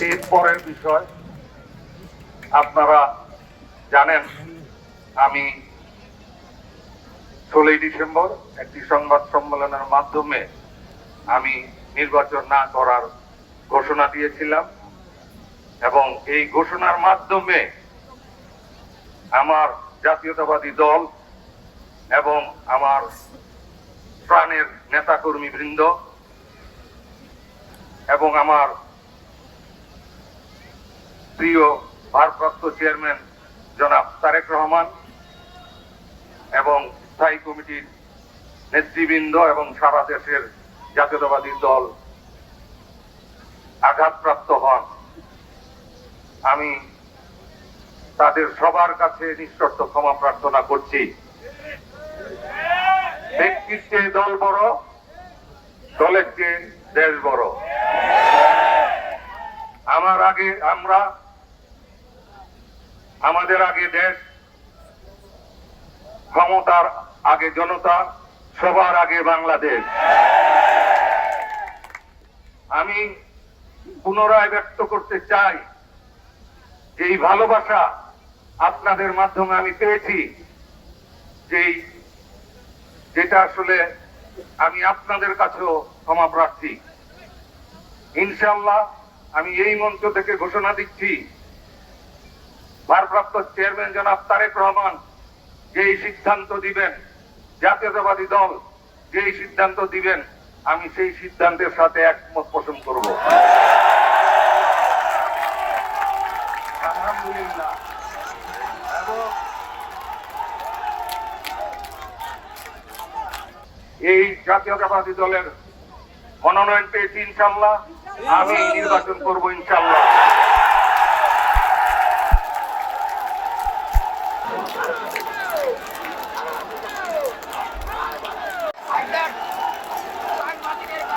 এর পরের বিষয়, আপনারা জানেন আমি 16 ডিসেম্বর একটি সংবাদ সম্মেলনের মাধ্যমে আমি নির্বাচন না করার ঘোষণা দিয়েছিলাম এবং এই ঘোষণার মাধ্যমে আমার জাতীয়তাবাদী দল এবং আমার প্রাণের নেতাকর্মী বৃন্দ এবং আমার প্রিয় ভারপ্রাপ্ত চেয়ারম্যান জনাব তারেক রহমান এবং স্থায়ী কমিটির নেতৃবৃন্দ এবং সারা দেশের জাতীয়তাবাদী দল আঘাতপ্রাপ্ত হন। আমি তাদের সবার কাছে নিঃশর্ত ক্ষমা প্রার্থনা করছি। ব্যক্তির চেয়ে দল বড়, দলের চেয়ে দেশ বড়। আমাদের আগে দেশ, ক্ষমতার আগে জনতা, সবার আগে বাংলাদেশ। আমি পুনরায় ব্যক্ত করতে চাই যে এই ভালোবাসা আপনাদের মাধ্যমে আমি পেয়েছি, যেটা আসলে আমি আপনাদের কাছেও ক্ষমা প্রার্থী। ইনশাআল্লাহ আমি এই মঞ্চ থেকে ঘোষণা দিচ্ছি, ভারপ্রাপ্ত চেয়ারম্যান জনাব তারেক রহমান যেই সিদ্ধান্ত দিবেন, জাতীয়তাবাদী দল যেই সিদ্ধান্ত দিবেন, আমি সেই সিদ্ধান্তের সাথে একমত পোষণ করব। আলহামদুলিল্লাহ। এই জাতীয়তাবাদী দলের মনোনয়ন পেয়েছি ইনশাআল্লাহ, আমি নির্বাচন করব ইনশাআল্লাহ।